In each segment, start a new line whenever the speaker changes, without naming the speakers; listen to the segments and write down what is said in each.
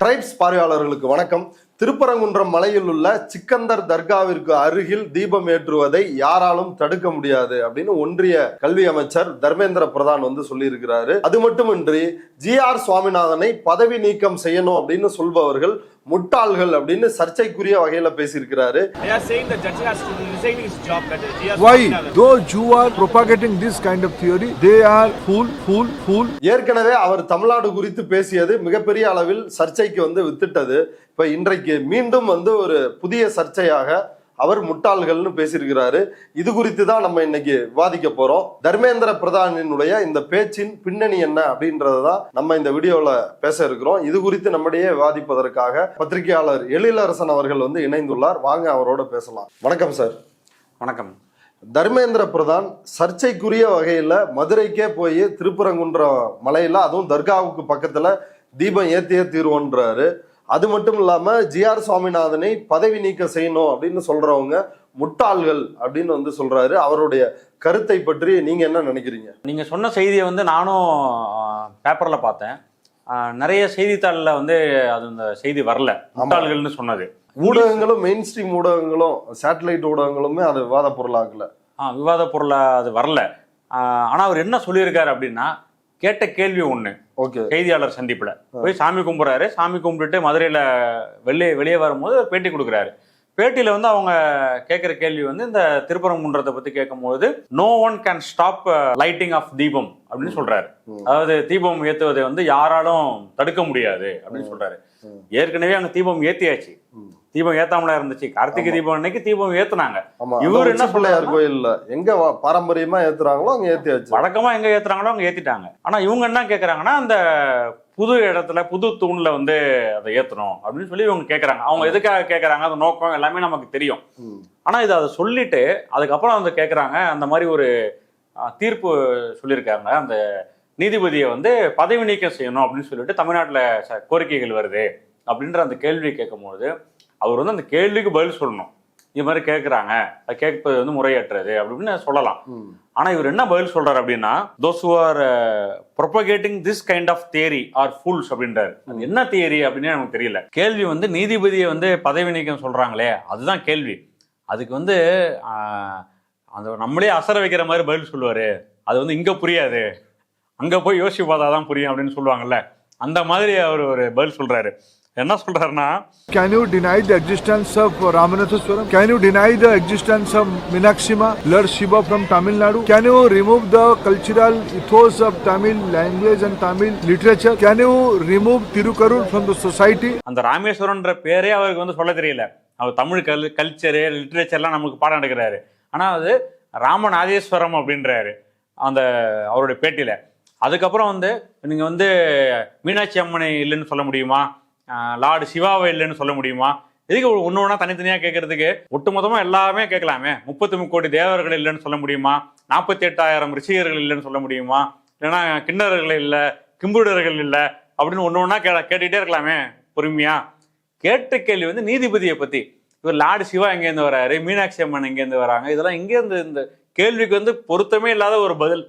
Tribes பார்வையாளர்களுக்கு வணக்கம். திருப்பரங்குன்றம் மலையில் உள்ள சிக்கந்தர் தர்காவிற்கு அருகில் தீபம் ஏற்றுவதை யாராலும் தடுக்க முடியாது அப்படின்னு ஒன்றிய கல்வி அமைச்சர் தர்மேந்திர பிரதான் சொல்லியிருக்கிறாரு. அது மட்டுமின்றி GR சுவாமிநாதனை பதவி நீக்கம் செய்யணும் அப்படின்னு சொல்பவர்கள் முட்டாள்கள் அப்படின்னு சர்ச்சைக்குரிய வகையில பேசியிருக்கிறாரு.
Why? Those who are propagating this kind of theory, they are fool.
ஏற்கனவே அவர் தமிழ்நாடு குறித்து பேசியது மிகப்பெரிய அளவில் சர்ச்சைக்கு வித்திட்டது. இப்ப இன்றைக்கு மீண்டும் ஒரு புதிய சர்ச்சையாக அவர் முட்டாள்கள்னு பேசியிருக்கிறாரு. இது குறித்து தான் நம்ம இன்னைக்கு விவாதிக்க போறோம். தர்மேந்திர பிரதானினுடைய இந்த பேச்சின் பின்னணி என்ன அப்படின்றதான் நம்ம இந்த வீடியோல பேச இருக்கிறோம். இது குறித்து நம்மிடையே விவாதிப்பதற்காக பத்திரிகையாளர் எழிலரசன் அவர்கள் இணைந்துள்ளார். வாங்க அவரோட பேசலாம். வணக்கம் சார்.
வணக்கம்.
தர்மேந்திர பிரதான் சர்ச்சைக்குரிய வகையில மதுரைக்கே போய் திருப்பரங்குன்றம் மலையில அதுவும் தர்காவுக்கு பக்கத்துல தீபம் ஏத்தியே தீர்வோன்றாரு. அது மட்டும் இல்லாம GR சுவாமிநாதனை பதவி நீக்கம் செய்யணும் அப்படின்னு சொல்றவங்க முட்டாள்கள் அப்படின்னு சொல்றாரு. அவருடைய கருத்தை பற்றி நீங்க என்ன நினைக்கிறீங்க?
நீங்க சொன்ன செய்தியை நானும் பேப்பர்ல பார்த்தேன். நிறைய செய்தித்தாளில் அது இந்த செய்தி வரல, முட்டாள்கள்னு சொன்னது.
ஊடகங்களும் மெயின் ஸ்ட்ரீம் ஊடகங்களும் சேட்டலைட் ஊடகங்களுமே அது விவாத பொருளாகல.
விவாத பொருளா அது வரல. ஆனா அவர் என்ன சொல்லியிருக்காரு அப்படின்னா, கேட்ட கேள்வி ஒண்ணு. செய்தியாளர் சந்திப்புல போய் சாமி கும்பிடுறாரு. சாமி கும்பிட்டுட்டு மதுரையில வெளியே வரும்போது பேட்டி கொடுக்குறாரு. பேட்டியில அவங்க கேட்கிற கேள்வி இந்த திருப்பரங்குன்றத்தை பத்தி கேட்கும்போது, no one can stop lighting of தீபம் அப்படின்னு சொல்றாரு. அதாவது தீபம் ஏத்துவதை யாராலும் தடுக்க முடியாது அப்படின்னு சொல்றாரு. ஏற்கனவே அங்க தீபம் ஏத்தியாச்சு. தீபம் ஏத்தாமலா இருந்துச்சு. கார்த்திகை தீபம் அன்னைக்கு தீபம் ஏத்துனாங்க.
இவர் என்ன பிள்ளையார் கோயில்ல எங்க பாரம்பரியமா ஏத்துறாங்களோ அங்க ஏத்தியாச்சு.
வழக்கமா எங்க ஏத்துறாங்களோ அங்க ஏத்திட்டாங்க. ஆனா இவங்க என்ன கேக்குறாங்கன்னா, அந்த புது இடத்துல புது தூண்ல அதை ஏத்தணும் அப்படின்னு சொல்லி இவங்க கேக்குறாங்க. அவங்க எதுக்காக கேக்குறாங்க, அந்த நோக்கம் எல்லாமே நமக்கு தெரியும். ஆனா இதை சொல்லிட்டு அதுக்கப்புறம் கேக்குறாங்க, அந்த மாதிரி ஒரு தீர்ப்பு சொல்லியிருக்காங்க. அந்த நீதிபதியை பதவி நீக்கம் செய்யணும் அப்படின்னு சொல்லிட்டு தமிழ்நாட்டுல கோரிக்கைகள் வருது அப்படின்ற அந்த கேள்வி கேட்கும்போது, அவர் அந்த கேள்விக்கு பதில் சொல்லணும். இது மாதிரி கேட்குறாங்க, அது கேட்பது முறையற்றது அப்படின்னு சொல்லலாம். ஆனா இவர் என்ன பதில் சொல்றாரு அப்படின்னா, those who are propagating this kind of theory are fools அப்படின்றாரு. அது என்ன தியரி அப்படின்னு நமக்கு தெரியல. கேள்வி நீதிபதியை பதவி நீக்கம் சொல்றாங்களே, அதுதான் கேள்வி. அதுக்கு அந்த நம்மளே அசர வைக்கிற மாதிரி பதில் சொல்லுவாரு. அது இங்க புரியாது, அங்க போய் யோசிச்சு பார்த்தாதான் புரியும் அப்படின்னு சொல்லுவாங்கல்ல, அந்த மாதிரி அவர் ஒரு பதில் சொல்றாரு. என்ன சொல்றாருன்னா,
Can you deny the existence of Ramanathaswaram? Can you deny the existence of Minakshima, Lord Shiva from Tamil Nadu? Can you remove the cultural ethos of Tamil language and Tamil literature? Can you remove Tirukarur from the society?
அந்த ராமேஸ்வரன்ற பேரே அவருக்கு சொல்ல தெரியல. அவர் Tamil culture லிட்ரேச்சர்லாம் நமக்கு பாடம் எடுக்கிறாரு. ஆனா அது ராமநாதேஸ்வரம் அப்படின்றாரு அந்த அவருடைய பேட்டியில. அதுக்கப்புறம் நீங்க மீனாட்சி அம்மனை இல்லைன்னு சொல்ல முடியுமா, லார்டு சிவாவை இல்லைன்னு சொல்ல முடியுமா? எதுக்கு ஒன்று ஒன்றா தனித்தனியாக கேட்கறதுக்கு? ஒட்டுமொத்தமாக எல்லாமே கேட்கலாமே. 33 கோடி தேவர்கள் இல்லைன்னு சொல்ல முடியுமா? 48,000 ரிஷிகர்கள் இல்லைன்னு சொல்ல முடியுமா? இல்லைன்னா கிண்ணறர்கள் இல்லை, கிம்புடர்கள் இல்லை அப்படின்னு ஒன்று ஒன்றா கேட்டுக்கிட்டே இருக்கலாமே பொறுமையா. கேட்ட கேள்வி நீதிபதியை பற்றி. இவர் லார்டு சிவா எங்கேருந்து வராரு, மீனாட்சி அம்மன் எங்கேருந்து வராங்க, இதெல்லாம் இங்கேருந்து இந்த கேள்விக்கு பொருத்தமே இல்லாத ஒரு பதில்.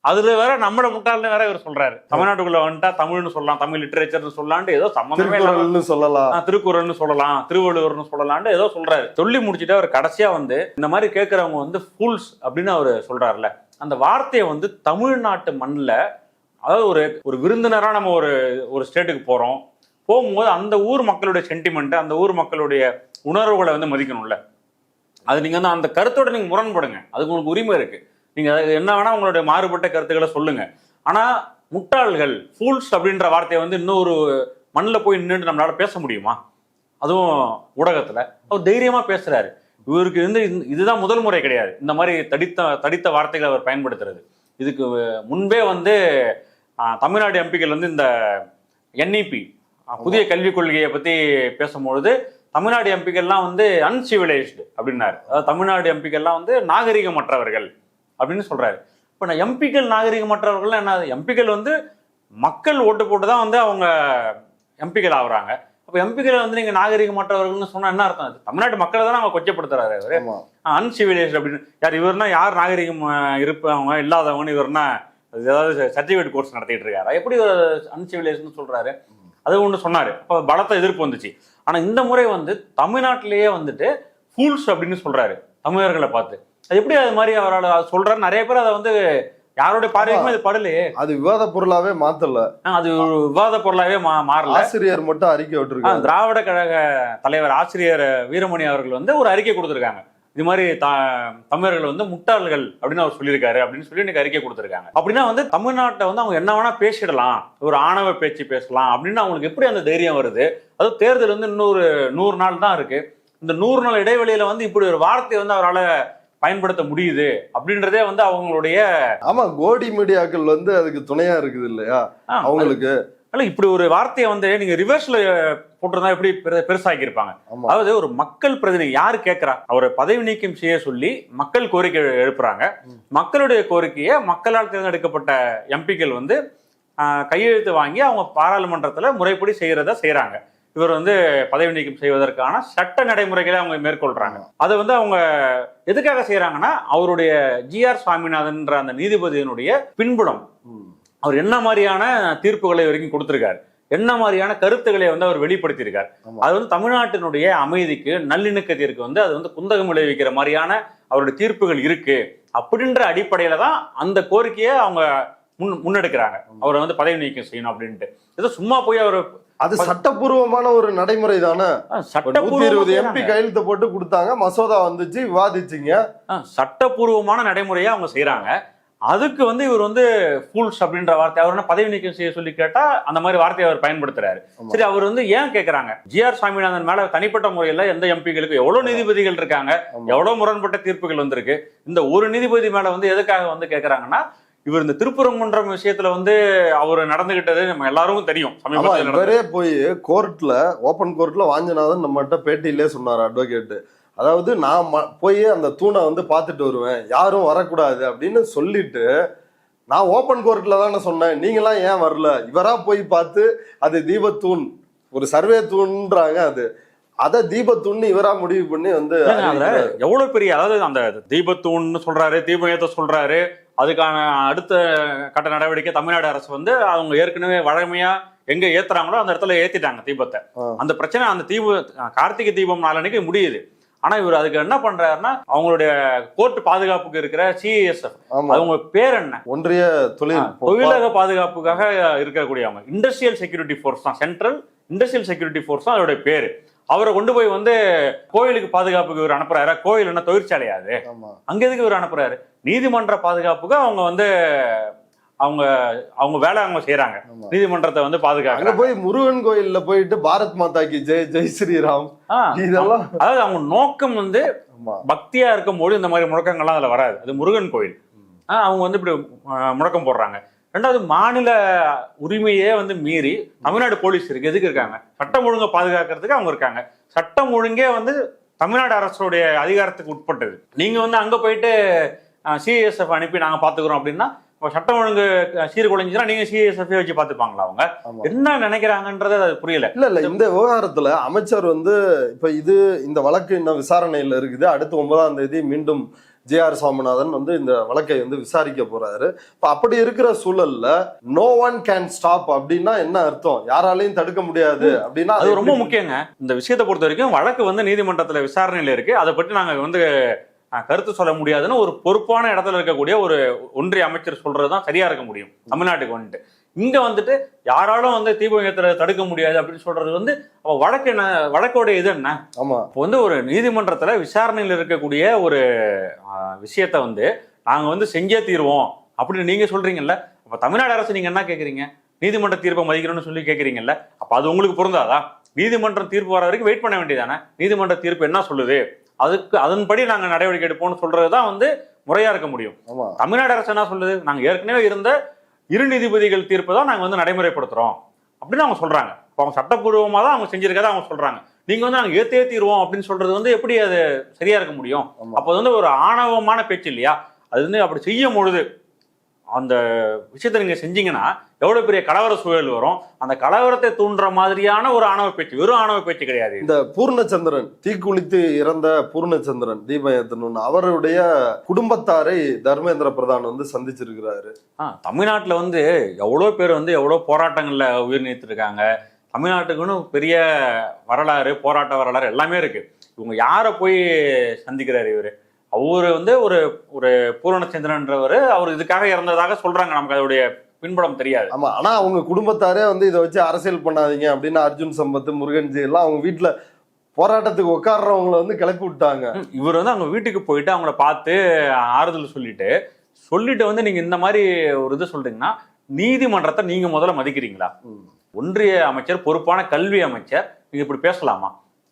அதுல வேற நம்மள முட்டாள்னு வேற இவர் சொல்றாரு. தமிழ்நாட்டுக்குள்ள வந்துட்டா தமிழ்னு சொல்லலாம், தமிழ் லிட்டரேச்சர்னு சொல்லலான்ட்டு ஏதோ சம்பந்தமே
சொல்லலாம்,
திருக்குறள்னு சொல்லலாம், திருவள்ளுவர்னு சொல்லலான்ட்டு ஏதோ சொல்றாரு. சொல்லி முடிச்சுட்டு அவர் கடைசியா இந்த மாதிரி கேட்கறவங்க ஃபூல்ஸ் அப்படின்னு அவர் சொல்றாருல, அந்த வார்த்தையை தமிழ்நாட்டு மண்ணில், அதாவது ஒரு விருந்தினரா நம்ம ஒரு ஸ்டேட்டுக்கு போகும்போது அந்த ஊர் மக்களுடைய சென்டிமெண்ட், அந்த ஊர் மக்களுடைய உணர்வுகளை மதிக்கணும்ல. அது நீங்க அந்த கருத்தோட நீங்க முரண்படுங்க, அதுக்கு உங்களுக்கு உரிமை இருக்கு. நீங்க என்ன வேணா உங்களுடைய மாறுபட்ட கருத்துக்களை சொல்லுங்க. ஆனா முட்டாள்கள், ஃபூல்ஸ் அப்படின்ற வார்த்தையை இன்னொரு மண்ணில் போய் நின்று நம்மளால பேச முடியுமா? அதுவும் ஊடகத்துல. அவர் தைரியமா பேசுறாரு. இவருக்கு இதுதான் முதல் முறை கிடையாது இந்த மாதிரி தடித்த வார்த்தைகளை அவர் பயன்படுத்துறது. இதுக்கு முன்பே தமிழ்நாடு எம்பிக்கள் இந்த NEP புதிய கல்விக் கொள்கையை பத்தி பேசும்பொழுது தமிழ்நாடு எம்பிக்கள்லாம் அன்சிவிலைஸ்டு அப்படின்னாரு. அதாவது தமிழ்நாடு எம்பிக்கள்லாம் நாகரிகமற்றவர்கள் அப்படின்னு சொல்றாரு. இப்போ நான் எம்பிக்கள் நாகரிகமற்றவர்கள் என்ன? எம்பிக்கள் மக்கள் ஓட்டு போட்டு தான் அவங்க எம்பிக்கள் ஆகுறாங்க. அப்போ எம்பிக்கள் நீங்க நாகரிகமற்றவர்கள்னு சொன்னா என்ன அர்த்தம்? தமிழ்நாட்டு மக்களை தான் அவங்க கொச்சப்படுத்துறாரு அவரு. அன்சிவிலைஸ்டு அப்படின்னு. யார் யார் நாகரிகம் இருப்பவங்க இல்லாதவங்கன்னு இவர்னா ஏதாவது சர்டிஃபிகேட் கோர்ஸ் நடத்திட்டு இருக்காரு. எப்படி அன்சிவிலைஸ்டுன்னு சொல்றாரு? அது ஒன்று சொன்னாரு. அப்போ பலத்த எதிர்ப்பு வந்துச்சு. ஆனா இந்த முறை வந்து தமிழ்நாட்டிலேயே வந்துட்டு ஃபூல்ஸ் அப்படின்னு சொல்றாரு தமிழர்களை பார்த்து. அது எப்படி அது மாதிரி அவரால் சொல்றாரு? நிறைய பேர் அதை வந்து யாரோட பார்வைக்குமே அது படலையே.
அது விவாத பொருளாவே மாத்தல.
அது ஒரு விவாத பொருளாவே மாறல.
ஆசிரியர் மட்டும் அறிக்கை விட்டுருக்காங்க.
திராவிட கழக தலைவர் ஆசிரியர் வீரமணி அவர்கள் வந்து ஒரு அறிக்கை கொடுத்திருக்காங்க. இது மாதிரி தமிழர்கள் வந்து முட்டாள்கள் அப்படின்னு அவர் சொல்லியிருக்காரு அப்படின்னு சொல்லி எனக்கு அறிக்கை கொடுத்திருக்காங்க. அப்படின்னா வந்து தமிழ்நாட்டை வந்து அவங்க என்ன வேணா பேசிடலாம், ஒரு ஆணவ பேச்சு பேசலாம் அப்படின்னு அவங்களுக்கு எப்படி அந்த தைரியம் வருது? அதுவும் தேர்தல் வந்து இன்னொரு 100 நாள் தான் இருக்கு. இந்த 100 நாள் இடைவெளியில வந்து இப்படி ஒரு வார்த்தையை வந்து அவரால் பயன்படுத்த முடியுது அப்படின்றதே வந்து அவங்களுடைய
கோடி மீடியாக்கள் வந்து அதுக்கு துணையா இருக்குது இல்லையா அவங்களுக்கு.
இப்படி ஒரு வார்த்தையை வந்து நீங்க ரிவர்ஸ்ல போட்டிருந்தா எப்படி பெருசாக்கி இருப்பாங்க. அதாவது ஒரு மக்கள் பிரதிநிதி யாரு கேட்கிறா, அவரை பதவி நீக்கம் செய்ய சொல்லி மக்கள் கோரிக்கை எழுப்புறாங்க. மக்களுடைய கோரிக்கையை மக்களால் தேர்ந்தெடுக்கப்பட்ட எம்பிக்கள் வந்து கையெழுத்து வாங்கி அவங்க பாராளுமன்றத்துல முறைப்படி செய்யறாங்க. இவர் வந்து பதவி நீக்கம் செய்வதற்கான சட்ட நடைமுறைகளை அவங்க மேற்கொள்றாங்க. அதை வந்து அவங்க எதுக்காக செய்யறாங்கன்னா, அவருடைய GR சுவாமிநாதன் அந்த நீதிபதியினுடைய பின்புலம், அவர் என்ன மாதிரியான தீர்ப்புகளை வரைக்கும் கொடுத்திருக்காரு, என்ன மாதிரியான கருத்துக்களை வந்து அவர் வெளிப்படுத்தியிருக்கார். அது வந்து தமிழ்நாட்டினுடைய அமைதிக்கு நல்லிணக்கத்திற்கு வந்து அது வந்து குந்தகம் விளைவிக்கிற மாதிரியான அவருடைய தீர்ப்புகள் இருக்கு அப்படின்ற அடிப்படையில தான் அந்த கோரிக்கையை அவங்க முன்னெடுக்கிறாங்க. அவரை வந்து பதவி நீக்கம் செய்யணும் அப்படின்ட்டு. ஏதோ சும்மா போய் அவர்
அது சட்டப்பூர்வமான ஒரு நடைமுறை தானே. 120 MP கையெழுத்து போட்டு கொடுத்தாங்க, மசோதா வந்துச்சு, விவாதிச்சிங்க.
சட்டப்பூர்வமான நடைமுறையா அவங்க செய்யறாங்க. அதுக்கு வந்து இவர் வந்து ஃபூல்ஸ் அப்படின்ற வார்த்தை அவர் என்ன பதவி நீக்கம் செய்ய சொல்லி கேட்டா அந்த மாதிரி வார்த்தையை அவர் பயன்படுத்துறாரு. சரி, அவர் வந்து ஏன் கேட்கறாங்க? GR சுவாமிநாதன் மேல தனிப்பட்ட முறையில எந்த எம்பிகளுக்கு எவ்வளவு நீதிபதிகள் இருக்காங்க, எவ்வளவு முரண்பட்ட தீர்ப்புகள் வந்திருக்கு. இந்த ஒரு நீதிபதி மேல வந்து எதுக்காக வந்து கேட்கறாங்கன்னா, இவர் இந்த திருப்பரங்குன்றம் விஷயத்துல வந்து அவர் நடந்துகிட்டது நம்ம எல்லாருக்கும் தெரியும்.
இவரே போய் கோர்ட்ல, ஓபன் கோர்ட்ல வாஞ்சநாதன் நம்மகிட்ட பேட்டியிலே சொன்னார் அட்வொகேட். அதாவது நான் போய் அந்த தூணை வந்து பார்த்துட்டு வருவேன், யாரும் வரக்கூடாது அப்படின்னு சொல்லிட்டு, நான் ஓபன் கோர்ட்ல தானே சொன்னேன், நீங்களாம் ஏன் வரல? இவரா போய் பார்த்து அது தீபத்தூண், ஒரு சர்வே தூண்றாங்க, அதை தீபத்தூண் இவரா முடிவு பண்ணி வந்து
எவ்வளவு பெரிய, அதாவது அந்த தீபத்தூண் சொல்றாரு, தீபம் ஏத்த சொல்றாரு. அதுக்கான அடுத்த கட்ட நடவடிக்கை தமிழ்நாடு அரசு வந்து அவங்க ஏற்கனவே வழமையா எங்க ஏத்துறாங்களோ அந்த இடத்துல ஏத்திட்டாங்க தீபத்தை. அந்த பிரச்சனை அந்த கார்த்திகை தீபம் நாளன்னைக்கு முடியுது. ஆனா இவர் அதுக்கு என்ன பண்றாருன்னா, அவங்களுடைய கோர்ட் பாதுகாப்புக்கு இருக்கிற CISF, அவங்க பேர் என்ன,
ஒன்றிய
தொழிலக பாதுகாப்புக்காக இருக்கக்கூடிய அவங்க இண்டஸ்ட்ரியல் செக்யூரிட்டி ஃபோர்ஸ் தான், சென்ட்ரல் இண்டஸ்ட்ரியல் செக்யூரிட்டி ஃபோர்ஸ் தான் அதோட பேரு. அவரை கொண்டு போய் வந்து கோயிலுக்கு பாதுகாப்புக்கு இவர் அனுப்புறாரு. கோயில் என்ன தொழிற்சாலையாது? அங்க எதுக்கு இவர் அனுப்புறாரு? நீதிமன்ற பாதுகாப்புக்கு அவங்க வந்து அவங்க வேலை அவங்க செய்யறாங்க. நீதிமன்றத்தை வந்து பாதுகாக்க
போய் முருகன் கோயில்ல போயிட்டு பாரத் மாதா கி ஜெய், ஜெய் ஸ்ரீராம், இதெல்லாம்
அதாவது அவங்க நோக்கம் வந்து பக்தியா இருக்கும் போது இந்த மாதிரி முழக்கங்கள்லாம் அதுல வராது. அது முருகன் கோயில். அவங்க வந்து இப்படி முழக்கம் போடுறாங்க. ரெண்டாவது, மாநில உரிமையே வந்து மீறி தமிழ்நாடு போலீஸ் இருக்கு. எதுக்கு இருக்காங்க? சட்டம் ஒழுங்கை பாதுகாக்கிறதுக்கு அவங்க இருக்காங்க. சட்டம் ஒழுங்கே வந்து தமிழ்நாடு அரசுடைய அதிகாரத்துக்கு உட்பட்டது. நீங்க வந்து அங்க போயிட்டு CISF அனுப்பி நாங்க பாத்துக்கிறோம் அப்படின்னா, சட்டம் ஒழுங்கு சீர்குலைஞ்சுன்னா நீங்க CISF வச்சு பாத்துப்பாங்களா? அவங்க என்ன நினைக்கிறாங்கன்றது அது புரியல.
இல்ல இந்த விவகாரத்துல அமைச்சர் வந்து இப்ப இந்த வழக்கு இன்னும் விசாரணையில இருக்குது. அடுத்து 9ஆம் தேதி மீண்டும் GR சுவாமிநாதன் வந்து இந்த வழக்கை வந்து விசாரிக்க போறாரு. இப்ப அப்படி இருக்கிற சூழல்ல நோ ஒன் கேன் ஸ்டாப் அப்படின்னா என்ன அர்த்தம்? யாராலையும் தடுக்க முடியாது அப்படின்னா
அது ரொம்ப முக்கியங்க. இந்த விஷயத்தை பொறுத்த வரைக்கும் வழக்கு வந்து நீதிமன்றத்துல விசாரணையில இருக்கு. அதை பற்றி நாங்க வந்து கருத்து சொல்ல முடியாதுன்னு ஒரு பொறுப்பான இடத்துல இருக்கக்கூடிய ஒரு ஒன்றிய அமைச்சர் சொல்றதுதான் சரியா இருக்க முடியும் தமிழ்நாட்டுக்கு வந்துட்டு. இங்க வந்துட்டு யாராலும் வந்து தீபம் ஏத்துறதை தடுக்க முடியாது அப்படின்னு சொல்றது வந்து வழக்கு என்ன, வழக்கோடைய இது என்ன? இப்போ வந்து ஒரு நீதிமன்றத்துல விசாரணையில் இருக்கக்கூடிய ஒரு விஷயத்த வந்து நாங்க வந்து செஞ்சே தீர்வோம் அப்படின்னு நீங்க சொல்றீங்கல்ல. அப்ப தமிழ்நாடு அரசு நீங்க என்ன கேக்குறீங்க? நீதிமன்ற தீர்ப்பை மதிக்கணும்னு சொல்லி கேக்குறீங்கல்ல. அப்ப அது உங்களுக்கு பொருந்தாதா? நீதிமன்றம் தீர்ப்பு வர வரைக்கும் வெயிட் பண்ண வேண்டியதானே? நீதிமன்ற தீர்ப்பு என்ன சொல்லுது, அதன்படி நாங்க நடவடிக்கை எடுப்போம்னு சொல்றதுதான் வந்து முறையா இருக்க முடியும். தமிழ்நாடு அரசு என்ன சொல்லுது? நாங்க ஏற்கனவே இருந்த 2 நீதிபதிகள் தீர்ப்பு தான் நாங்க வந்து நடைமுறைப்படுத்துறோம் அப்படின்னு அவங்க சொல்றாங்க. அவங்க சட்டப்பூர்வமா தான் அவங்க செஞ்சிருக்கதை அவங்க சொல்றாங்க. நீங்க வந்து நாங்க ஏத்தேத்திடுவோம் அப்படின்னு சொல்றது வந்து எப்படி அது சரியா இருக்க முடியும்? அப்போ வந்து ஒரு ஆணவமான பேச்சு இல்லையா? அது வந்து அப்படி செய்யும் பொழுது அந்த விஷயத்தை நீங்க செஞ்சீங்கன்னா எவ்வளவு பெரிய கலவர சூழல் வரும். அந்த கலவரத்தை தூண்டுற மாதிரியான ஒரு ஆணவ பேச்சு, வெறும் ஆணவ பேச்சு கிடையாது.
இந்த பூர்ணச்சந்திரன், தீக்குளித்து இறந்த பூர்ணச்சந்திரன் தீபம் ஏத்தணும், அவருடைய குடும்பத்தாரை தர்மேந்திர பிரதான் வந்து சந்திச்சிருக்கிறாரு.
தமிழ்நாட்டுல வந்து எவ்வளவு பேர் வந்து எவ்வளவு போராட்டங்கள்ல உயிர் நீத்திருக்காங்க. தமிழ்நாட்டுக்குன்னு பெரிய வரலாறு, போராட்ட வரலாறு எல்லாமே இருக்கு. இவங்க யாரை போய் சந்திக்கிறாரு இவரு? அவரு வந்து ஒரு ஒரு பூரணச்சந்திரன்றவர், அவர் இதுக்காக இறந்ததாக சொல்றாங்க. நமக்கு அதோடைய பின்புலம் தெரியாது.
ஆமா, ஆனா அவங்க குடும்பத்தாரே வந்து இதை வச்சு அரசியல் பண்ணாதீங்க அப்படின்னு அர்ஜுன் சம்பத், முருகன்ஜி எல்லாம் அவங்க வீட்டுல போராட்டத்துக்கு உட்கார்றவங்களை வந்து கிளப்பி விட்டாங்க.
இவர் வந்து அவங்க வீட்டுக்கு போயிட்டு அவங்கள பார்த்து ஆறுதல் சொல்லிட்டு வந்து நீங்க இந்த மாதிரி ஒரு இது சொல்றீங்கன்னா, நீதிமன்றத்தை நீங்க முதல்ல மதிக்கிறீங்களா? ஒன்றிய அமைச்சர், பொறுப்பான கல்வி அமைச்சர், நீங்க இப்படி பேசலாமா?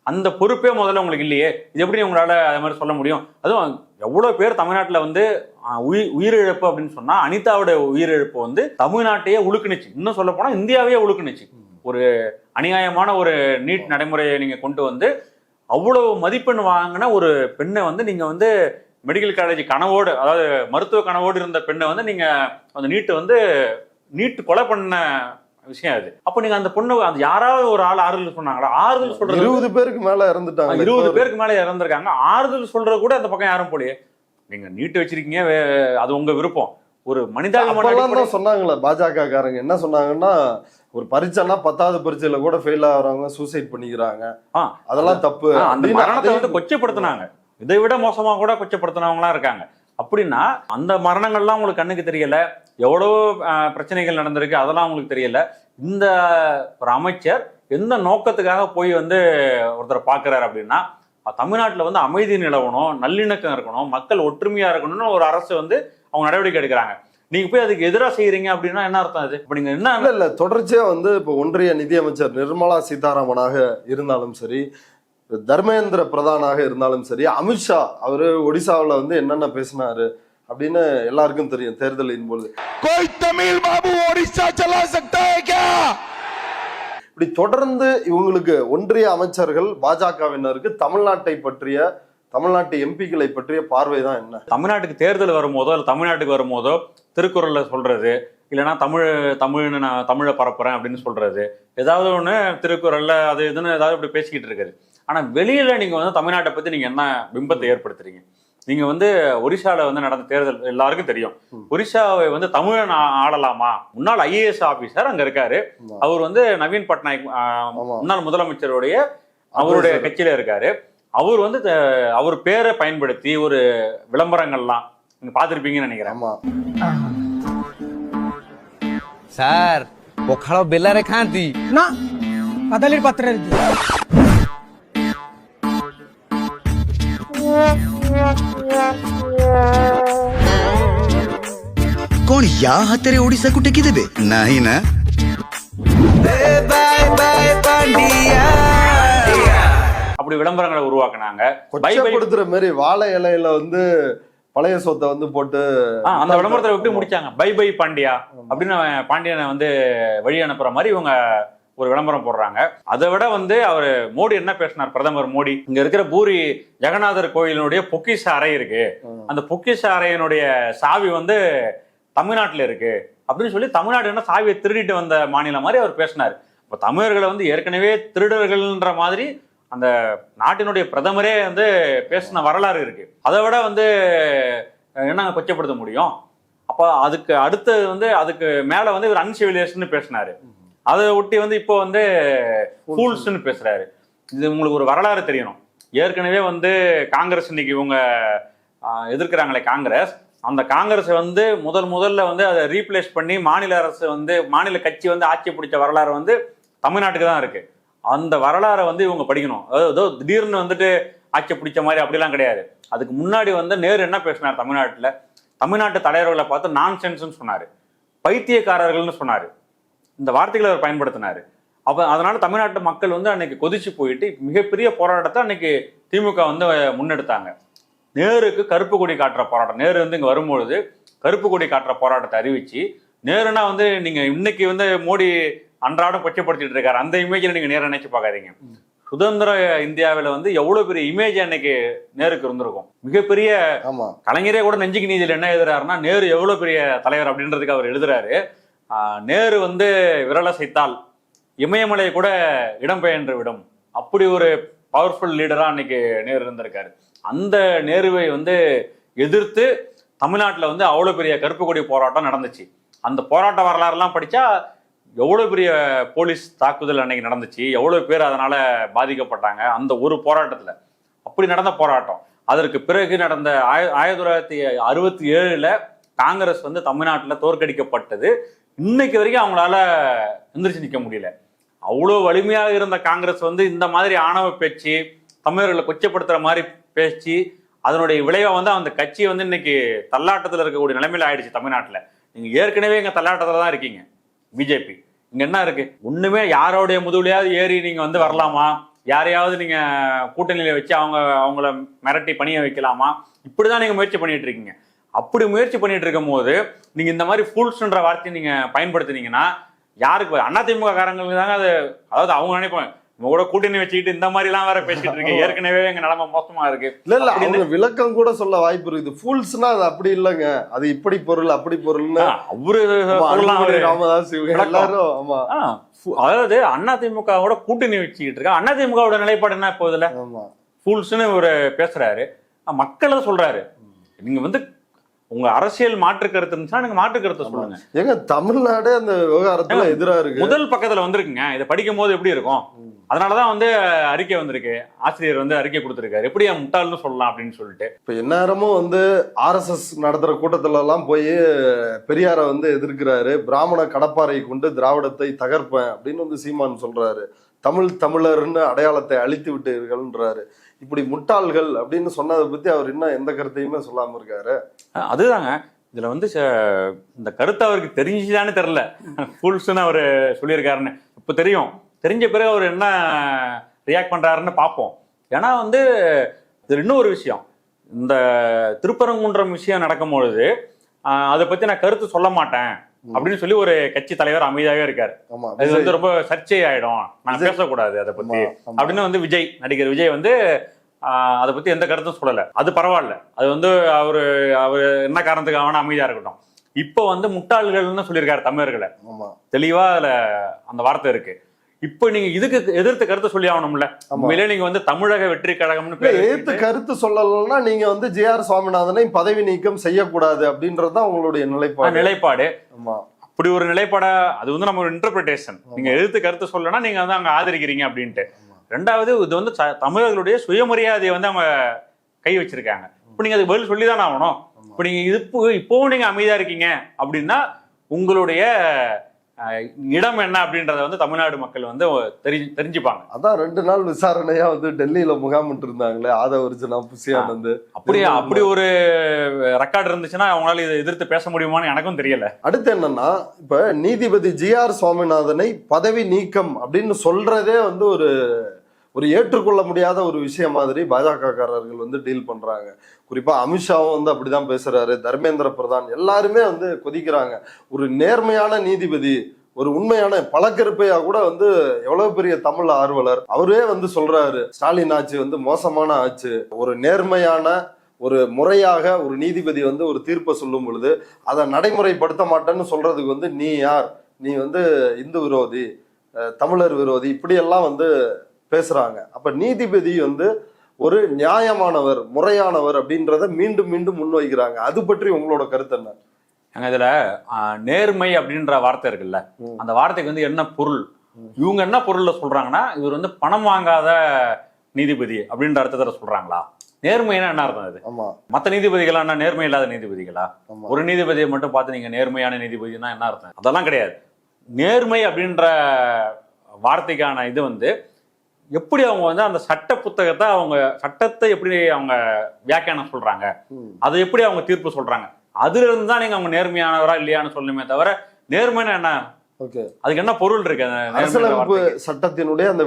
அந்த பொறுப்பே முதல்ல உங்களுக்கு இல்லையே, இது எப்படி உங்களால அது மாதிரி சொல்ல முடியும்? அதுவும் எவ்வளவு பேர் தமிழ்நாட்டில் வந்து உயிரிழப்பு அப்படின்னு சொன்னா, அனிதாவோட உயிரிழப்பு வந்து தமிழ்நாட்டையே உழுக்குனுச்சு. இன்னும் சொல்ல போனா இந்தியாவையே உழுக்குனுச்சு. ஒரு அநியாயமான ஒரு நீட் நடைமுறையை நீங்க கொண்டு வந்து அவ்வளவு மதிப்பெண் வாங்கின ஒரு பெண்ணை வந்து நீங்க வந்து மெடிக்கல் காலேஜ் கனவோடு, அதாவது மருத்துவ கனவோடு இருந்த பெண்ணை வந்து நீங்க அந்த நீட்டு கொலை பண்ண விஷயம் அது. அப்ப நீங்க அந்த பொண்ணு, அது யாராவது ஒரு ஆள் ஆறுதல் சொன்னாங்களா? ஆறுதல் சொல்றது
20 பேருக்கு மேல இறந்துட்டாங்க.
20 பேருக்கு மேல இறந்துருக்காங்க. ஆறுதல் சொல்றது கூட அந்த பக்கம் யாரும் போலியே. நீங்க நீட்டு வச்சிருக்கீங்க, அது உங்க விருப்பம். ஒரு மனிதாபிமான
சொன்னாங்களே பாஜக காரங்க என்ன சொன்னாங்கன்னா, ஒரு பரீட்சைனா 10வது பரீட்சையில கூட ஃபெயில் ஆகுறவங்க சூசைட் பண்ணிக்கிறாங்க, அதெல்லாம் தப்பு.
அந்த மரணத்தை வந்து கொச்சைப்படுத்தினாங்க. இதை விட மோசமா கூட கொச்சைப்படுத்தினவங்களா இருக்காங்க. அப்படின்னா அந்த மரணங்கள்லாம் உங்களுக்கு கண்ணுக்கு தெரியல, எவ்வளவு பிரச்சனைகள் நடந்திருக்கு அதெல்லாம் உங்களுக்கு தெரியல. இந்த ஒரு அமைச்சர் எந்த நோக்கத்துக்காக போய் வந்து ஒருத்தரை பார்க்கிறாரு அப்படின்னா, தமிழ்நாட்டில் வந்து அமைதி நிலவணும், நல்லிணக்கம் இருக்கணும், மக்கள் ஒற்றுமையா இருக்கணும்னு ஒரு அரசு வந்து அவங்க நடவடிக்கை எடுக்கிறாங்க. நீங்க போய் அதுக்கு எதிராக செய்யறீங்க அப்படின்னா என்ன அர்த்தம்? அது இப்ப நீங்க என்ன
இல்ல தொடர்ச்சியா வந்து இப்போ ஒன்றிய நிதியமைச்சர் நிர்மலா சீதாராமனாக இருந்தாலும் சரி, தர்மேந்திர பிரதானாக இருந்தாலும் சரி, அமித்ஷா அவரு ஒடிசாவில் வந்து என்னென்ன பேசினாரு அப்படின்னு எல்லாருக்கும் தெரியும். தேர்தலின் பொழுது தமிழ் பாபு ஒடிசா சலா சக்தா ஹை கியா, இப்படி தொடர்ந்து இவங்களுக்கு ஒன்றிய அமைச்சர்கள் பாஜகவினருக்கு தமிழ்நாட்டு எம்பிக்களை பற்றிய பார்வை தான் என்ன?
தமிழ்நாட்டுக்கு தேர்தல் வரும்போதோ இல்லை தமிழ்நாட்டுக்கு வரும்போதோ திருக்குறள்ல சொல்றது, இல்லைன்னா தமிழை பரப்புறேன் அப்படின்னு சொல்றது, ஏதாவது ஒண்ணு திருக்குறள்ல அது இதுன்னு ஏதாவது இப்படி பேசிக்கிட்டு இருக்காரு. ஆனா வெளியில நீங்க வந்து தமிழ்நாட்டை பத்தி நீங்க என்ன பிம்பத்தை ஏற்படுத்துறீங்க? நீங்க வந்து ஒரிசால வந்து நடந்த தேர்தல் எல்லாருக்கும் தெரியும். ஒரிசாவை வந்து தமிழன் ஆளலாமா? முன்னாள் IAS ஆபீசர் அங்க இருக்காரு. அவர் வந்து நவீன் பட்நாயக் முன்னாள் முதலமைச்சருடைய அவருடைய கட்சியில இருக்காரு. அவர் வந்து அவர் பேரை பயன்படுத்தி ஒரு விளம்பரங்கள்லாம் நீங்க பாத்திருப்பீங்கன்னு நினைக்கிறேன்.
சார் পখাଳ ବେଲାରେ ଖାଆନ୍ତି
ନା କଦଳୀ ପତ୍ରରେ
कौन या हाथ ओडिशा को टेकी देबे नहीं ना?
அப்படி விளம்பரங்களை உருவாக்குனாங்க.
கொச்சைப்படுத்துற மாதிரி வாழை இலையில வந்து பழைய சொத்தை வந்து போட்டு
அந்த விளம்பரத்தை எப்படி முடிச்சாங்க? பை பை பாண்டியா அப்படின்னு பாண்டியனை வந்து வழி அனுப்புற மாதிரி இவங்க ஒரு விளம்பரம் போடுறாங்க. அதை விட வந்து அவர் மோடி என்ன பேசினார்? பிரதமர் மோடி இங்க இருக்கிற பூரி ஜெகநாதர் கோயிலினுடைய பொக்கிஷ அறை இருக்கு, அந்த பொக்கிஷ அறையினுடைய சாவி வந்து தமிழ்நாட்டுல இருக்கு அப்படின்னு சொல்லி தமிழ்நாடு என்ன சாவியை திருடிட்டு வந்த மாநிலம் மாதிரி அவர் பேசினார். இப்ப தமிழர்களை வந்து ஏற்கனவே திருடர்கள்ன்ற மாதிரி அந்த நாட்டினுடைய பிரதமரே வந்து பேசின வரலாறு இருக்கு. அதை விட வந்து என்ன கொச்சைப்படுத்த முடியும்? அப்ப அதுக்கு அடுத்து வந்து அதுக்கு மேல வந்து இவர் அன்சிவிலைஸ்ட்னு பேசினாரு. அதை ஒட்டி வந்து இப்போ வந்து ஃபூல்ஸ்ன்னு பேசுறாரு. இது உங்களுக்கு ஒரு வரலாறு தெரியணும். ஏற்கனவே வந்து காங்கிரஸ் இன்னைக்கு இவங்க எதிர்க்கிறாங்களே காங்கிரஸ், அந்த காங்கிரஸை வந்து முதல்ல வந்து அதை ரீப்ளேஸ் பண்ணி மாநில அரசு வந்து மாநில கட்சி வந்து ஆட்சி பிடிச்ச வரலாறு வந்து தமிழ்நாட்டுக்கு தான் இருக்கு. அந்த வரலாறை வந்து இவங்க படிக்கணும். அதாவது திடீர்னு வந்துட்டு ஆட்சி பிடிச்ச மாதிரி அப்படிலாம் கிடையாது. அதுக்கு முன்னாடி வந்து நேரு என்ன பேசினார்? தமிழ்நாட்டு தலைவர்களை பார்த்து நான்சென்ஸ்ன்னு சொன்னாரு, பைத்தியக்காரர்கள்னு சொன்னாரு. இந்த வார்த்தைகளை அவர் பயன்படுத்தினாரு. அப்ப அதனால தமிழ்நாட்டு மக்கள் வந்து அன்னைக்கு கொதிச்சு போயிட்டு மிகப்பெரிய போராட்டத்தை அன்னைக்கு திமுக வந்து முன்னெடுத்தாங்க. நேருக்கு கருப்பு கொடி காட்டுற போராட்டம், நேரு வந்து இங்க வரும்பொழுது கருப்பு கொடி காட்டுற போராட்டத்தை அறிவிச்சு, நேருனா வந்து நீங்க இன்னைக்கு வந்து மோடி அன்றாடம் கொச்சைப்படுத்திட்டு இருக்காரு, அந்த இமேஜ்ல நீங்க நேரம் நினைச்சு பார்க்காதீங்க. சுதந்திர இந்தியாவில வந்து எவ்வளவு பெரிய இமேஜ் அன்னைக்கு நேருக்கு இருந்திருக்கும். மிகப்பெரிய கலைஞரே கூட நெஞ்சுக்கு நீதியில் என்ன எழுதுறாருன்னா, நேரு எவ்வளவு பெரிய தலைவர் அப்படின்றதுக்கு அவர் எழுதுறாரு. நேரு வந்து விரலசைத்தால் இமயமலை கூட இடம்பெயர்ந்து விடும், அப்படி ஒரு பவர்ஃபுல் லீடரா அன்னைக்கு நேரு இருந்திருக்காரு. அந்த நேருவை வந்து எதிர்த்து தமிழ்நாட்டில் வந்து அவ்வளோ பெரிய கருப்பு கொடி போராட்டம் நடந்துச்சு. அந்த போராட்ட வரலாறுலாம் படித்தா எவ்வளவு பெரிய போலீஸ் தாக்குதல் அன்னைக்கு நடந்துச்சு, எவ்வளவு பேர் அதனால பாதிக்கப்பட்டாங்க அந்த ஒரு போராட்டத்துல. அப்படி நடந்த போராட்டம். அதற்கு பிறகு நடந்த 1967 காங்கிரஸ் வந்து தமிழ்நாட்டில் தோற்கடிக்கப்பட்டது. இன்னைக்கு வரைக்கும் அவங்களால எந்திரிச்சு நிற்க முடியல. அவ்வளோ வலிமையாக இருந்த காங்கிரஸ் வந்து இந்த மாதிரி ஆணவ பேச்சு, தமிழர்களை கொச்சப்படுத்துற மாதிரி பேச்சு, அதனுடைய விளைவை வந்து அந்த கட்சியை வந்து இன்னைக்கு தள்ளாட்டத்தில் இருக்கக்கூடிய நிலைமையில ஆயிடுச்சு. தமிழ்நாட்டில் நீங்க ஏற்கனவே இங்க தள்ளாட்டத்தில் தான் இருக்கீங்க. பிஜேபி இங்க என்ன இருக்கு? ஒண்ணுமே யாரோடைய முதுகுலையாவது ஏறி நீங்க வந்து வரலாமா? யாரையாவது நீங்க கூட்டணியில வச்சு அவங்கள மிரட்டி பணிய வைக்கலாமா? இப்படிதான் நீங்க முயற்சி பண்ணிட்டு இருக்கீங்க. அப்படி முயற்சி பண்ணிட்டு இருக்கும் போது நீங்க இந்த மாதிரி ஃபூல்ஸ்ன்ற வார்த்தையை நீங்க பயன்படுத்தினீங்கன்னா யாருக்கு? அதிமுக காரங்களுக்கு தாங்க அது. அதாவது அவங்க நினைப்பாங்க, இவங்க கூட கூட்டணி வச்சுக்கிட்டு இந்த மாதிரி எல்லாம் வேற பேசிட்டு இருக்கு, ஏற்கனவே எங்க நிலைமை மோசமா இருக்கு.
இல்ல அவங்க விளக்கம் கூட சொல்ல வாய்ப்பு இருக்குது. ஃபூல்ஸ்னா அது அப்படி இல்லைங்க, அது இப்படி பொருள் அப்படி பொருள்னு
அவரு
ராமதாஸ் எல்லாரும். ஆமா,
அதாவது அதிமுகவோட கூட்டணி வச்சுக்கிட்டு இருக்கா. அதிமுகவோட நிலைப்பாடு என்ன இப்போ இதுல? ஃபூல்ஸ்னு ஒரு பேசுறாரு, மக்கள் தான் சொல்றாரு. நீங்க வந்து உங்க அரசியல் மாற்று கருத்து இருந்துச்சுன்னா நீங்க மாற்று கருத்தை சொல்லுங்க.
ஏங்க தமிழ்நாடு அந்த விவகாரத்துல எதிரா இருக்கு.
முதல் பக்கத்துல வந்திருக்குங்க. இதை படிக்கும் போது எப்படி இருக்கும்? அதனாலதான் வந்து அறிக்கை வந்திருக்கு. ஆசிரியர் வந்து அறிக்கை கொடுத்திருக்காரு, எப்படி முட்டாள்னு சொல்லலாம் அப்படின்னு சொல்லிட்டு.
இப்ப எந்நேரமும் வந்து RSS நடத்துற கூட்டத்துல எல்லாம் போய் பெரியார வந்து எதிர்க்கிறாரு. பிராமண கடப்பாறை கொண்டு திராவிடத்தை தகர்ப்பேன் அப்படின்னு வந்து சீமான் சொல்றாரு. தமிழர்னு அடையாளத்தை அழித்து விட்டீர்கள்ன்றாரு. இப்படி முட்டாள்கள் அப்படின்னு சொன்னதை பத்தி அவர் இன்னும் எந்த கருத்தையுமே சொல்லாம இருக்காரு.
அதுதாங்க இதுல வந்து இந்த கருத்து அவருக்கு தெரிஞ்சுதானே தெரியல. ஃபுல்ஸ்ன்னு அவரு சொல்லியிருக்காருன்னு இப்ப தெரியும். தெரிஞ்ச பிறகு அவர் என்ன ரியாக்ட் பண்றாருன்னு பார்ப்போம். ஏன்னா வந்து இது இன்னும் ஒரு விஷயம், இந்த திருப்பரங்குன்றம் விஷயம் நடக்கும் பொழுது அதை பத்தி நான் கருத்து சொல்ல மாட்டேன் அப்படின்னு சொல்லி ஒரு கட்சி தலைவர் அமைதியாவே இருக்காரு. அது வந்து ரொம்ப சர்ச்சை ஆயிடும், நான் பேசக்கூடாது அதை பத்தி அப்படின்னு வந்து நடிகர் விஜய் வந்து அதை பத்தி எந்த கருத்தும் சொல்லல. அது பரவாயில்ல, அது வந்து அவரு என்ன காரணத்துக்காக அமைதியா இருக்கட்டும். இப்போ வந்து முட்டாள்கள்னு சொல்லியிருக்காரு தமிழர்களை. தெளிவா அதுல அந்த வார்த்தை இருக்கு. இப்போ நீங்க இதுக்கு எதிர்த்து கருத்து சொல்லி ஆகணும்ல. உண்மையிலே நீங்க வந்து தமிழக வெற்றி கழகம்னு
எதிர்த்து கருத்து சொல்லலைன்னா நீங்க வந்து JR சுவாமிநாதனை பதவி நீக்கம் செய்யக்கூடாது அப்படின்றதுதான் உங்களுடைய நிலைப்பாடு.
அப்படி ஒரு நிலைப்பாட அது வந்து நம்ம ஒரு இன்டர்பிரிட்டேஷன். நீங்க எதிர்த்து கருத்து சொல்லனா நீங்க வந்து அங்க ஆதரிக்கிறீங்க அப்படின்ட்டு. ரெண்டாவது இது வந்து தமிழர்களுடைய சுயமரியாதையை வந்து அவங்க கை வச்சிருக்காங்க. இப்ப நீங்க அதுக்கு பதில் சொல்லிதானே ஆகணும். இப்ப நீங்க இப்போவும் நீங்க அமைதியா இருக்கீங்க அப்படின்னா உங்களுடைய இடம் என்ன அப்படின்றத வந்து தமிழ்நாடு மக்கள் வந்து தெரிஞ்சுப்பாங்க.
அதான் 2 நாள் விசாரணையா வந்து டெல்லியில முகாமிட்டு இருந்தாங்களே ஆதவர்ஜனா புசியானந்து.
அப்படி ஒரு ரெக்கார்டு இருந்துச்சுன்னா அவங்களால இதை எதிர்த்து பேச முடியுமான்னு எனக்கும் தெரியல.
அடுத்து என்னன்னா, இப்ப நீதிபதி JR சுவாமிநாதனை பதவி நீக்கம் அப்படின்னு சொல்றதே வந்து ஒரு ஏற்றுக்கொள்ள முடியாத ஒரு விஷயம் மாதிரி பாஜகக்காரர்கள் வந்து டீல் பண்றாங்க. குறிப்பா அமித்ஷாவும் வந்து அப்படிதான் பேசுறாரு, தர்மேந்திர பிரதான் எல்லாருமே வந்து கொதிக்கிறாங்க. ஒரு நேர்மையான நீதிபதி, ஒரு உண்மையான பழக்கருப்பையா கூட வந்து எவ்வளவு பெரிய தமிழ் ஆர்வலர் அவரே வந்து சொல்றாரு, ஸ்டாலின் ஆட்சி வந்து மோசமான ஆட்சி. ஒரு நேர்மையான ஒரு முறையாக ஒரு நீதிபதி வந்து ஒரு தீர்ப்பை சொல்லும் பொழுது அதை நடைமுறைப்படுத்த மாட்டேன்னு சொல்றதுக்கு வந்து நீ யார்? நீ வந்து இந்து விரோதி, தமிழர் விரோதி, இப்படி எல்லாம் வந்து பேசுறாங்க. அப்ப நீதிபதி வந்து ஒரு நியாயமானவர், முறையானவர் அப்படின்றத மீண்டும் மீண்டும் முன்வைக்கிறாங்க. அது பற்றி உங்களோட கருத்து என்ன?
இதுல நேர்மை அப்படின்ற வார்த்தை இருக்குல்ல, அந்த வார்த்தைக்கு வந்து என்ன பொருள்? இவங்க என்ன பொருள்ல சொல்றாங்கன்னா, இவர் வந்து பணம் வாங்காத நீதிபதி அப்படின்ற அர்த்தத்துல சொல்றாங்களா? நேர்மைனா என்ன அர்த்தம்? அது மற்ற நீதிபதிகளா என்ன நேர்மை இல்லாத நீதிபதிகளா? ஒரு நீதிபதியை மட்டும் பார்த்து நீங்க நேர்மையான நீதிபதினா என்ன அர்த்தம்? அதெல்லாம் கிடையாது. நேர்மை அப்படின்ற வார்த்தைக்கான இது வந்து எப்படி அவங்க வந்து அந்த சட்ட புத்தகத்தை, அவங்க சட்டத்தை எப்படி அவங்க வியாக்கியானம் சொல்றாங்க, அதை எப்படி அவங்க தீர்ப்பு சொல்றாங்க, அதுல இருந்து தான் நீங்க அவங்க நேர்மையானவரா இல்லையான்னு சொல்லணுமே தவிர நேர்மைன்னா என்ன, அதுக்கு என்ன பொருள் இருக்கு?
அரசியலமைப்பு சட்டத்தினுடைய அந்த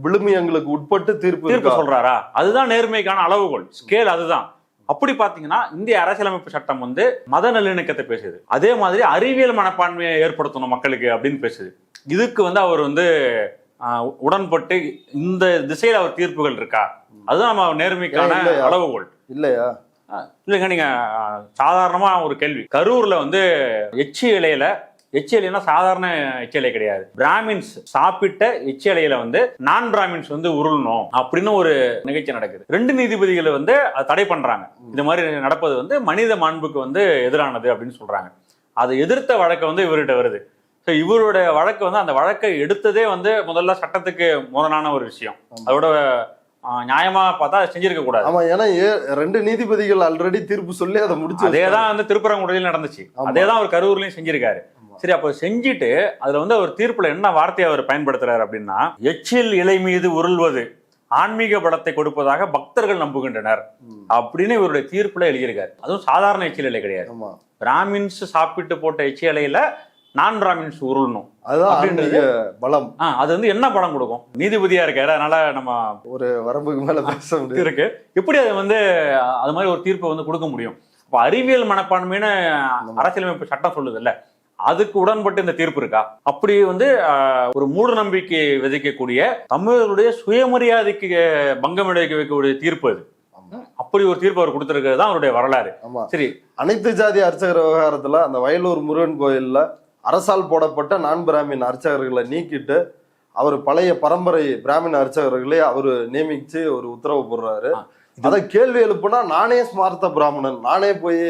விழுமியங்களுக்கு உட்பட்டு தீர்ப்பு
சொல்றாரா? அதுதான் நேர்மைக்கான அளவுகோல், ஸ்கேல் அதுதான். அப்படி பாத்தீங்கன்னா இந்திய அரசியலமைப்பு சட்டம் வந்து மத நல்லிணக்கத்தை பேசுது, அதே மாதிரி அறிவியல் மனப்பான்மையை ஏற்படுத்தணும் மக்களுக்கு அப்படின்னு பேசுது. இதுக்கு வந்து அவர் வந்து உடன்பட்டு இந்த திசையில அவர் தீர்ப்புகள் இருக்கா? அதுதான் நம்ம நேர்மைக்கான அளவுகோல் இல்லையா? இல்லைங்க, நீங்க சாதாரணமா ஒரு கேள்வி, கரூர்ல வந்து எச்சி இலைனா சாதாரண எச்சி இலை கிடையாது, பிராமின்ஸ் சாப்பிட்ட எச்சி இலையில வந்து நான் பிராமின்ஸ் வந்து உருளணும் அப்படின்னு ஒரு நிகழ்ச்சி நடக்குது. 2 நீதிபதிகளை வந்து அதை தடை பண்றாங்க. இது மாதிரி நடப்பது வந்து மனித மாண்புக்கு வந்து எதிரானது அப்படின்னு சொல்றாங்க. அதை எதிர்த்த வழக்கு வந்து இவர்கிட்ட வருது. ஸோ இவருடைய வழக்கு வந்து அந்த வழக்கை எடுத்ததே வந்து முதல்ல சட்டத்துக்கு முதலான ஒரு விஷயம். அதோட நியாயமா பார்த்தா அதை செஞ்சிருக்க கூடாது.
ஆமா, ஏன்னா 2 நீதிபதிகள் ஆல்ரெடி தீர்ப்பு சொல்லி அதை முடிச்சு
அதேதான் வந்து திருப்பரங்குன்றில் நடந்துச்சு. அதேதான் அவர் கரூர்லயும் செஞ்சிருக்காரு. சரி, அப்போ செஞ்சுட்டு அதுல வந்து அவர் தீர்ப்புல என்ன வார்த்தையை அவர் பயன்படுத்துறாரு அப்படின்னா, எச்சில் இலை மீது உருள்வது ஆன்மீக பலத்தை கொடுப்பதாக பக்தர்கள் நம்புகின்றனர் அப்படின்னு இவருடைய தீர்ப்புல எழுதியிருக்காரு. அதுவும் சாதாரண எச்சில் இலை கிடையாது. பிராமின்ஸ் சாப்பிட்டு போட்ட எச்சில் இலையில நான் பிராமின்ஸ் உருளணும்.
அதுதான் பலம்.
அது வந்து என்ன பலம் கொடுக்கும்? நீதிபதியா இருக்காரு, அதனால நம்ம
ஒரு வரம்புக்கு மேல பேச முடியும்
இருக்கு. எப்படி அதை வந்து அது மாதிரி ஒரு தீர்ப்பை வந்து கொடுக்க முடியும்? அப்ப அறிவியல் மனப்பான்மைன்னு அரசியலமைப்பு சட்டம் சொல்லுது இல்ல, அதுக்கு உடன்பட்டு இந்த தீர்ப்பு இருக்கா? அப்படி வந்து ஒரு மூட நம்பிக்கை விதைக்கக்கூடிய, தமிழர்களுடைய சுயமரியாதைக்கு பங்கம் விளைவிக்க வைக்கக்கூடிய தீர்ப்பு அது. அப்படி ஒரு தீர்ப்பு அவர் கொடுத்திருக்கிறது தான் அவருடைய வரலாறு. சரி,
அனைத்து ஜாதி அர்ச்சகர் விவகாரத்துல அந்த வயலூர் முருகன் கோயில்ல அரசால் போடப்பட்ட நான் பிராமின் அர்ச்சகர்களை நீக்கிட்டு அவர் பழைய பரம்பரை பிராமின் அர்ச்சகர்களே அவரு நியமிச்சு ஒரு உத்தரவு போடுறாரு. அதை கேள்வி எழுப்புனா நானே ஸ்மார்த்த பிராமணன், நானே போய்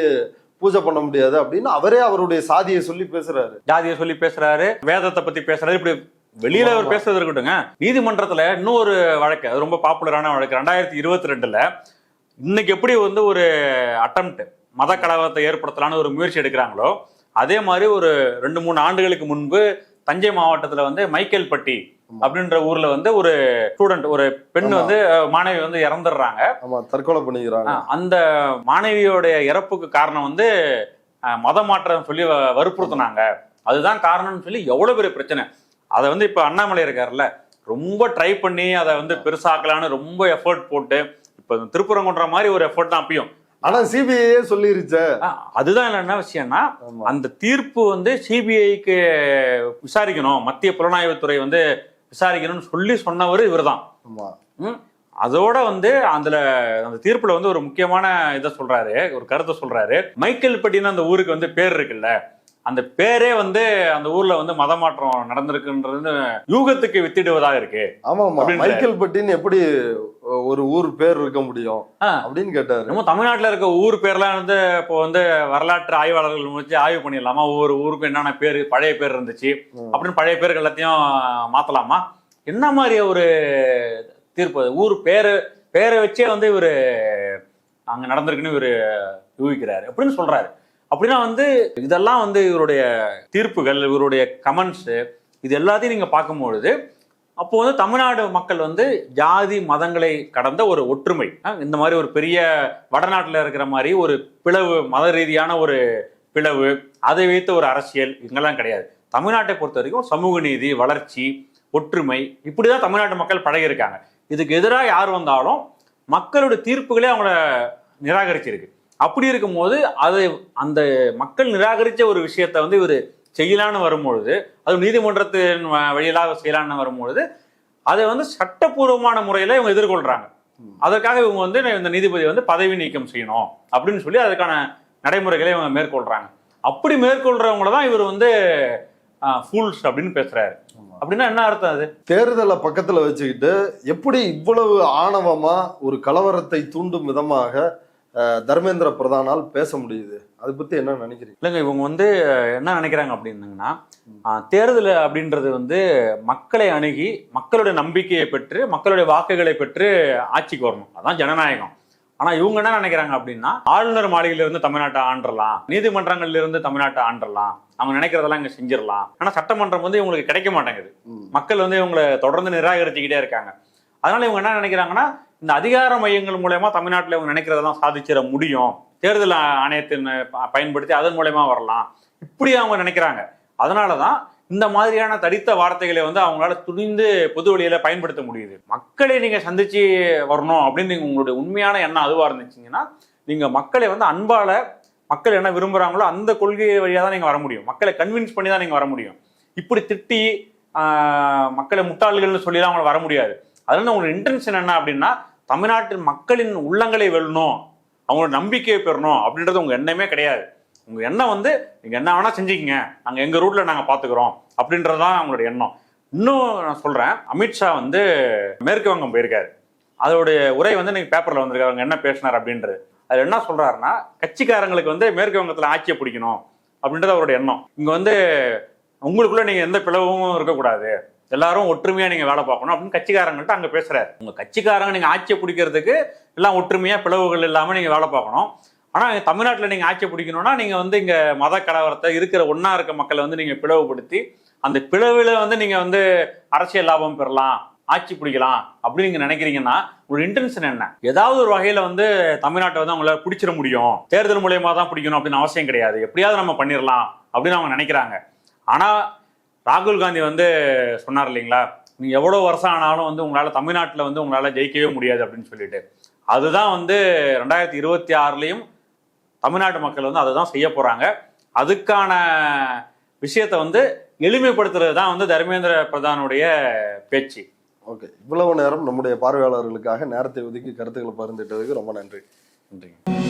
பூஜை பண்ண முடியாது அப்படின்னு அவரே அவருடைய சாதியை சொல்லி பேசுறாரு,
ஜாதியை சொல்லி பேசுறாரு, வேதத்தை பத்தி பேசுறாரு. இப்படி வெளியில அவர் பேசுறது இருக்கட்டுங்க, நீதிமன்றத்துல இன்னொரு வழக்கு, அது ரொம்ப பாப்புலரான வழக்கு. 2022 இன்னைக்கு எப்படி வந்து ஒரு அட்டம்ப்ட் மத கலவரத்தை ஏற்படுத்தலான்னு ஒரு முயற்சி எடுக்கிறாங்களோ, அதே மாதிரி ஒரு 2-3 ஆண்டுகளுக்கு முன்பு தஞ்சை மாவட்டத்துல வந்து மைக்கேல்பட்டி அப்படின்ற ஊர்ல வந்து ஒரு ஸ்டூடெண்ட், ஒரு பெண் வந்து மாணவி வந்து இறந்துடுறாங்க,
தற்கொலை பண்ணிக்கிறாங்க.
அந்த மாணவியோடைய இறப்புக்கு காரணம் வந்து மத மாற்றம் சொல்லி வற்புறுத்தினாங்க, அதுதான் காரணம்னு சொல்லி எவ்வளவு பெரிய பிரச்சனை. அதை வந்து இப்ப அண்ணாமலை இருக்காருல்ல, ரொம்ப ட்ரை பண்ணி அதை வந்து பெருசாக்கலான்னு ரொம்ப எஃபர்ட் போட்டு, இப்ப திருப்பரங்குன்ற மாதிரி ஒரு எஃபர்ட் தான் அப்பயும்.
ஆனா சிபிஐயே சொல்லிருச்ச.
அதுதான் என்ன விஷயம்னா, அந்த தீர்ப்பு வந்து சிபிஐக்கு விசாரிக்கணும், மத்திய புலனாய்வுத்துறை வந்து விசாரிக்கணும்னு சொல்லி சொன்னவர் இவர் தான். அதோட வந்து அந்த தீர்ப்புல வந்து ஒரு முக்கியமான இதை சொல்றாரு, ஒரு கருத்தை சொல்றாரு. மைக்கேல்பட்டின்னு அந்த ஊருக்கு வந்து பேர் இருக்குல்ல, அந்த பேரே வந்து அந்த ஊர்ல வந்து மத மாற்றம் நடந்திருக்குன்றது யூகத்துக்கு வித்திடுவதாக இருக்கு.
ஆமா, மைக்கேல்பட்டின்னு எப்படி ஒரு ஊர் பேர் இருக்க முடியும் அப்படின்னு கேட்டாரு.
நம்ம தமிழ்நாட்டுல இருக்க ஊர் பேர்லாம் வந்து இப்போ வந்து வரலாற்று ஆய்வாளர்கள் முடிச்சு ஆய்வு பண்ணிடலாமா, ஒவ்வொரு ஊருக்கும் என்னென்ன பேரு, பழைய பேர் இருந்துச்சு அப்படின்னு பழைய பேர்கள் எல்லாத்தையும் மாத்தலாமா? என்ன மாதிரி ஒரு தீர்ப்பு? ஊர் பேரை வச்சே வந்து இவரு அங்க நடந்திருக்குன்னு இவரு யூகிக்கிறாரு அப்படின்னு சொல்றாரு. அப்படின்னா வந்து இதெல்லாம் வந்து இவருடைய தீர்ப்புகள், இவருடைய கமெண்ட்ஸ், இது எல்லாத்தையும் நீங்க பார்க்கும்பொழுது அப்போ வந்து தமிழ்நாடு மக்கள் வந்து ஜாதி மதங்களை கடந்த ஒரு ஒற்றுமை, இந்த மாதிரி ஒரு பெரிய வடநாட்டில் இருக்கிற மாதிரி ஒரு பிளவு, மத ரீதியான ஒரு பிளவு, அதை வைத்த ஒரு அரசியல் இங்கெல்லாம் கிடையாது. தமிழ்நாட்டை பொறுத்த வரைக்கும் சமூக நீதி, வளர்ச்சி, ஒற்றுமை, இப்படிதான் தமிழ்நாட்டு மக்கள் பழகியிருக்காங்க. இதுக்கு எதிராக யார் வந்தாலும் மக்களுடைய தீர்ப்புகளே அவங்கள நிராகரிச்சிருக்கு. அப்படி இருக்கும்போது அந்த மக்கள் நிராகரிச்ச ஒரு விஷயத்த வந்து இவர் செய்யலான்னு வரும்பொழுது, அது நீதிமன்றத்தின் வழியிலாக செய்யலான்னு வரும்பொழுது, அதை வந்து சட்டப்பூர்வமான முறையில இவங்க எதிர்கொள்றாங்க. அதற்காக இவங்க வந்து இந்த நீதிபதி வந்து பதவி நீக்கம் செய்யணும் அப்படின்னு சொல்லி அதுக்கான நடைமுறைகளை இவங்க மேற்கொள்றாங்க. அப்படி மேற்கொள்றவங்கள தான் இவர் வந்து ஃபூல்ஸ் அப்படின்னு பேசுறாரு. அப்படின்னா என்ன அர்த்தம்? அது
தேர்தலை பக்கத்துல வச்சுக்கிட்டு எப்படி இவ்வளவு ஆணவமா ஒரு கலவரத்தை தூண்டும் விதமாக தர்மேந்திர பிரதானால் பேச முடியுது? அதை பத்தி என்ன நினைக்கிறீங்க?
இல்லைங்க, இவங்க வந்து என்ன நினைக்கிறாங்க அப்படின்னாங்கன்னா, தேர்தல் அப்படின்றது வந்து மக்களை அணுகி மக்களுடைய நம்பிக்கையை பெற்று மக்களுடைய வாக்குகளை பெற்று ஆட்சிக்கு வரணும், அதான் ஜனநாயகம். ஆனா இவங்க என்ன நினைக்கிறாங்க அப்படின்னா, ஆளுநர் மாளிகையில இருந்து தமிழ்நாட்டை ஆண்டலாம், நீதிமன்றங்கள்ல இருந்து தமிழ்நாட்டை ஆண்டலாம், அவங்க நினைக்கிறதெல்லாம் இங்க செஞ்சிடலாம். ஆனா சட்டமன்றம் வந்து இவங்களுக்கு கிடைக்க மாட்டேங்குது. மக்கள் வந்து இவங்களை தொடர்ந்து நிராகரிச்சுக்கிட்டே இருக்காங்க. அதனால இவங்க என்ன நினைக்கிறாங்கன்னா, இந்த அதிகார மையங்கள் மூலயமா தமிழ்நாட்டில் இவங்க நினைக்கிறதெல்லாம் சாதிச்சிட முடியும், தேர்தல் ஆணையத்தின் பயன்படுத்தி அதன் மூலயமா வரலாம், இப்படி அவங்க நினைக்கிறாங்க. அதனாலதான் இந்த மாதிரியான தடித்த வார்த்தைகளை வந்து அவங்களால துணிந்து பொது வழியில பயன்படுத்த முடியுது. மக்களை நீங்க சந்திச்சு வரணும் அப்படின்னு நீங்க உங்களுடைய உண்மையான எண்ணம் அதுவா இருந்துச்சுங்கன்னா, நீங்க மக்களை வந்து அன்பால, மக்கள் என்ன விரும்புறாங்களோ அந்த கொள்கை வழியா தான் நீங்க வர முடியும், மக்களை கன்வின்ஸ் பண்ணி தான் நீங்க வர முடியும். இப்படி திட்டி மக்களை முட்டாள்கள்னு சொல்லி தான் அவங்களை வர முடியாது. அதனால உங்களோட இன்டென்ஷன் என்ன அப்படின்னா, தமிழ்நாட்டின் மக்களின் உள்ளங்களை வெல்லணும், அவங்களோட நம்பிக்கையை பெறணும் அப்படின்றது உங்க எண்ணமே கிடையாது. உங்க எண்ணம் வந்து நீங்க என்ன வேணா செஞ்சுக்கிங்க, நாங்க எங்க ரூட்ல நாங்க பாத்துக்கிறோம் அப்படின்றதுதான் அவங்களோட எண்ணம். இன்னும் நான் சொல்றேன், அமித்ஷா வந்து மேற்கு வங்கம் போயிருக்காரு, அதோடைய உரை வந்து நீங்க பேப்பர்ல வந்திருக்காரு, அவங்க என்ன பேசினார் அப்படின்றது. அது என்ன சொல்றாருன்னா, கட்சிக்காரங்களுக்கு வந்து மேற்கு வங்கத்துல ஆட்சியை பிடிக்கணும் அப்படின்றது அவருடைய எண்ணம். இங்க வந்து உங்களுக்குள்ள நீங்க எந்த பிளவும் இருக்கக்கூடாது, எல்லாரும் ஒற்றுமையா நீங்க வேலை பார்க்கணும் அப்படின்னு கட்சிக்காரங்கள்ட்ட அங்க பேசுறாரு. உங்க கட்சிக்காரங்க நீங்க ஆட்சியை பிடிக்கிறதுக்கு எல்லாம் ஒற்றுமையா பிளவுகள் இல்லாம நீங்க வேலை பார்க்கணும். ஆனா தமிழ்நாட்டில் நீங்க ஆட்சியை பிடிக்கணும்னா நீங்க வந்து இங்க மத கலவரத்தை இருக்கிற ஒன்னா இருக்க மக்களை வந்து நீங்க பிளவுபடுத்தி அந்த பிளவுல வந்து நீங்க வந்து அரசியல் லாபம் பெறலாம், ஆட்சி பிடிக்கலாம் அப்படின்னு நீங்க நினைக்கிறீங்கன்னா ஒரு இன்டென்ஷன் என்ன? ஏதாவது ஒரு வகையில வந்து தமிழ்நாட்டை வந்து அவங்கள பிடிச்சிட முடியும், தேர்தல் மூலியமா தான் பிடிக்கணும் அப்படின்னு அவசியம் கிடையாது, எப்படியாவது நம்ம பண்ணிடலாம் அப்படின்னு அவங்க நினைக்கிறாங்க. ஆனா ராகுல் காந்தி வந்து சொன்னார் இல்லைங்களா, நீங்க எவ்வளவு வருஷம் ஆனாலும் வந்து உங்களால தமிழ்நாட்டில் வந்து உங்களால ஜெயிக்கவே முடியாது அப்படின்னு சொல்லிட்டு. அதுதான் வந்து 2026லயும் தமிழ்நாட்டு மக்கள் வந்து அதை தான் செய்ய போறாங்க. அதுக்கான விஷயத்தை வந்து எளிமைப்படுத்துறது தான் வந்து தர்மேந்திர பிரதானுடைய பேச்சு.
ஓகே, இவ்வளவு நேரம் நம்முடைய பார்வையாளர்களுக்காக நேரத்தை ஒதுக்கி கருத்துக்களை பகிர்ந்துட்டதுக்கு ரொம்ப நன்றி.
நன்றிங்க.